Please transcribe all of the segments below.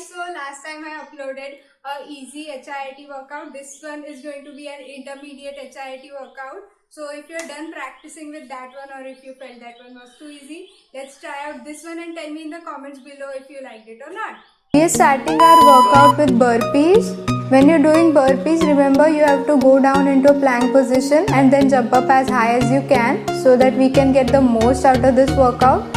guys, so last time I uploaded a easy HIIT workout. This one is going to be an intermediate HIIT workout. So if you're done practicing with that one, or if you felt that one was too easy, let's try out this one and tell me in the comments below if you liked it or not. We are starting our workout with burpees. When you're doing burpees, remember you have to go down into a plank position and then jump up as high as you can so that we can get the most out of this workout.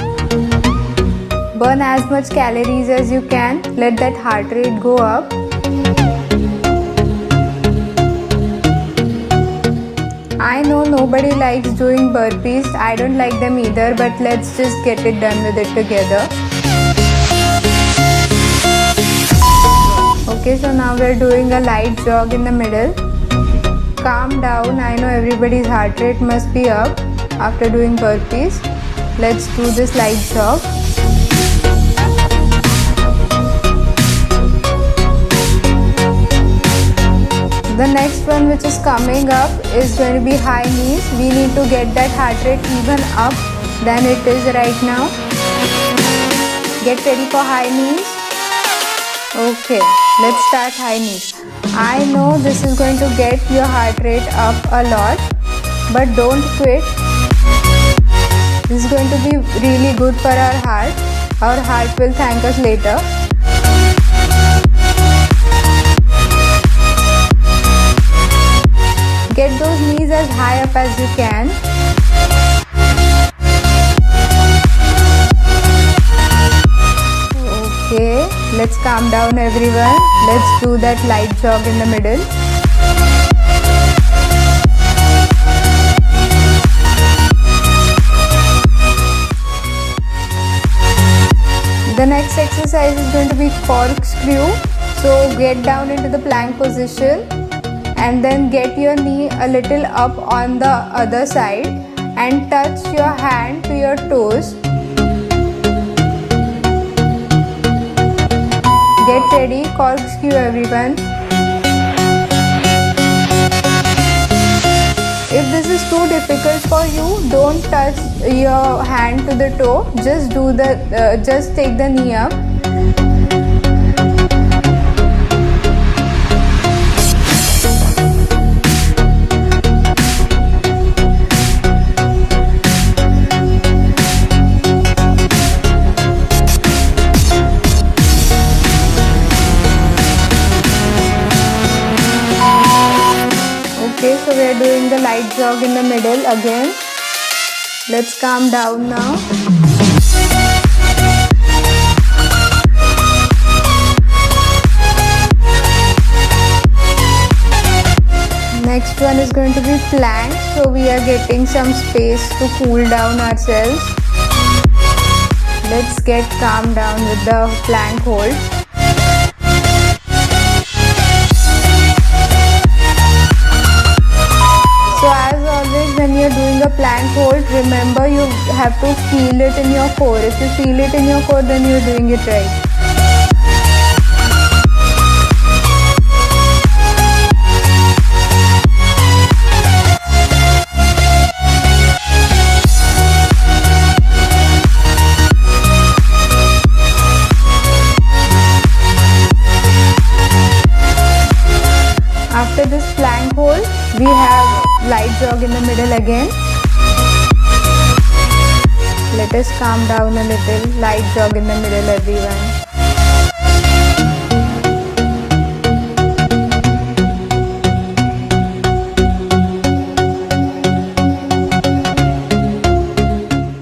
Burn as much calories as you can. Let that heart rate go up. I know nobody likes doing burpees. I don't like them either, but let's just get it done with it together. Okay, so now we're doing a light jog in the middle. Calm down. I know everybody's heart rate must be up after doing burpees. Let's do this light jog. The next one which is coming up is going to be high knees. We need to get that heart rate even up than it is right now. Get ready for high knees. Okay, let's start high knees. I know this is going to get your heart rate up a lot, but don't quit. This is going to be really good for our heart. Our heart will thank us later. Get those knees as high up as you can. Okay, let's calm down everyone. Let's do that light jog in the middle. The next exercise is going to be corkscrew. So get down into the plank position and then get your knee a little up on the other side and touch your hand to your toes. Get ready, corkscrew everyone. If this is too difficult for you, don't touch your hand to the toe. Just take the knee up. Okay, so we are doing the light jog in the middle again. Let's calm down now. Next one is going to be plank. So we are getting some space to cool down ourselves. Let's get calm down with the plank hold. So as always, when you're doing a plank hold, remember you have to feel it in your core. If you feel it in your core, then you're doing it right. After this plank hold, we have light jog in the middle again. Let us calm down a little. Light jog in the middle, everyone.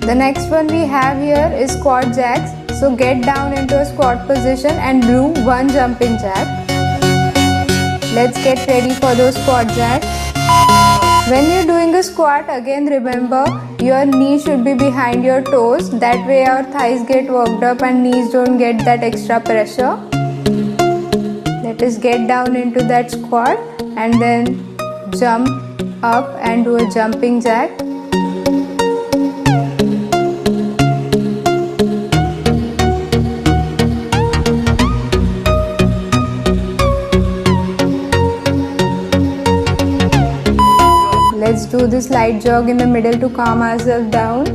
The next one we have here is squat jacks. So get down into a squat position and do one jumping jack. Let's get ready for those squat jacks. When you're doing a squat, again remember your knee should be behind your toes. That way our thighs get worked up and knees don't get that extra pressure. Let us get down into that squat and then jump up and do a jumping jack. Let's do this light jog in the middle to calm ourselves down.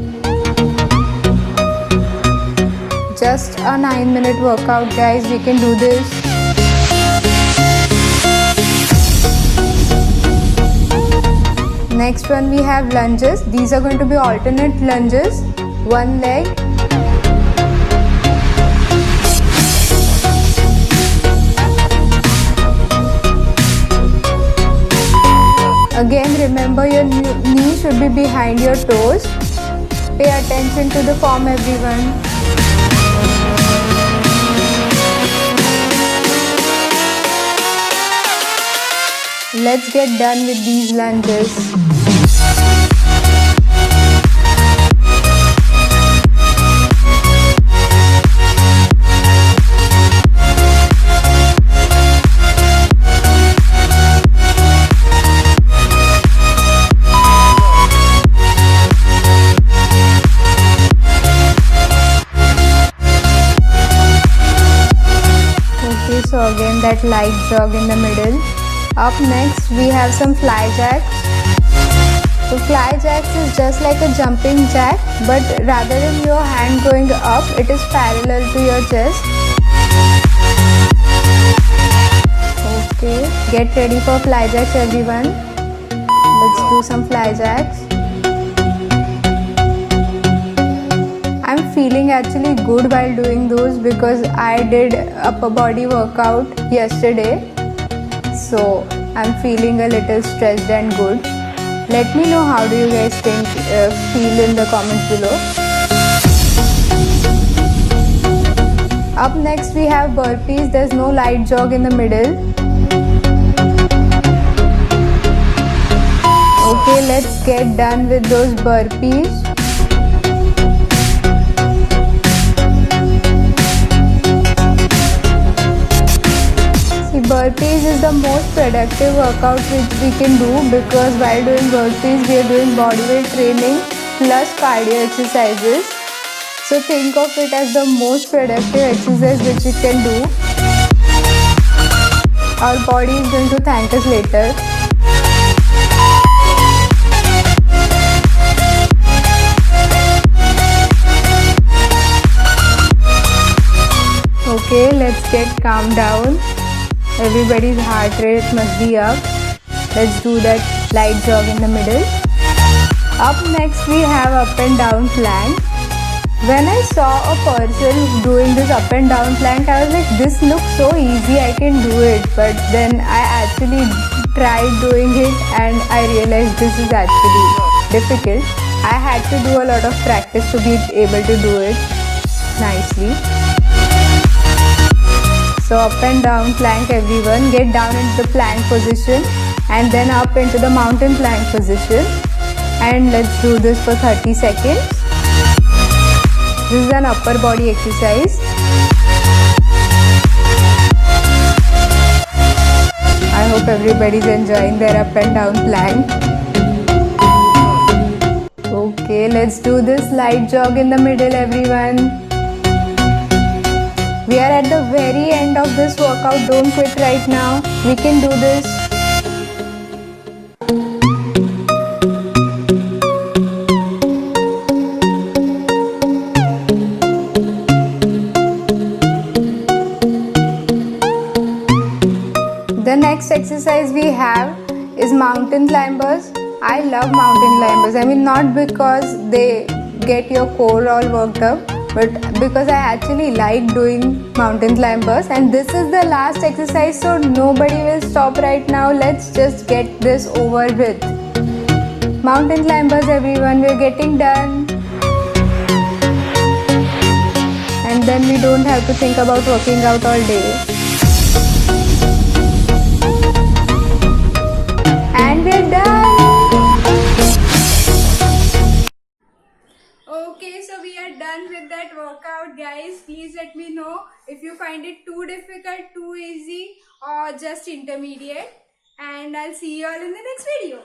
Just a 9-minute workout, guys. We can do this. Next one we have lunges. These are going to be alternate lunges. One leg. Again, remember your knee should be behind your toes. Pay attention to the form, everyone. Let's get done with these lunges. Okay, so again that light jog in the middle. Up next we have some fly jacks. So fly jacks is just like a jumping jack, but rather than your hand going up, it is parallel to your chest. Okay, get ready for fly jacks, everyone. Let's do some fly jacks. I'm feeling actually good while doing those because I did upper body workout yesterday. So I'm feeling a little stressed and good. Let me know how do you guys feel in the comments below. Up next we have burpees. There's no light jog in the middle. Okay, let's get done with those burpees. Burpees is the most productive workout which we can do because while doing burpees we are doing bodyweight training plus cardio exercises. So think of it as the most productive exercise which we can do. Our body is going to thank us later. Okay, let's get calm down. Everybody's heart rate must be up. Let's do that light jog in the middle. Up next we have up and down plank. When I saw a person doing this up and down plank, I was like, this looks so easy, I can do it. But then I actually tried doing it and I realized this is actually difficult. I had to do a lot of practice to be able to do it nicely. So up and down plank, everyone. Get down into the plank position and then up into the mountain plank position. And let's do this for 30 seconds. This is an upper body exercise. I hope everybody's enjoying their up and down plank. Okay, let's do this light jog in the middle, everyone. We are at the very end of this workout. Don't quit right now. We can do this. The next exercise we have is mountain climbers. I love mountain climbers. I mean, not because they get your core all worked up, but because I actually like doing mountain climbers, and this is the last exercise, so nobody will stop right now. Let's just get this over with. Mountain climbers, everyone, we're getting done. And then we don't have to think about working out all day. And we're done. Okay, so we are done with that workout, guys. Please let me know if you find it too difficult, too easy, or just intermediate. And I'll see you all in the next video.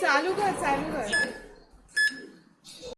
चालू कर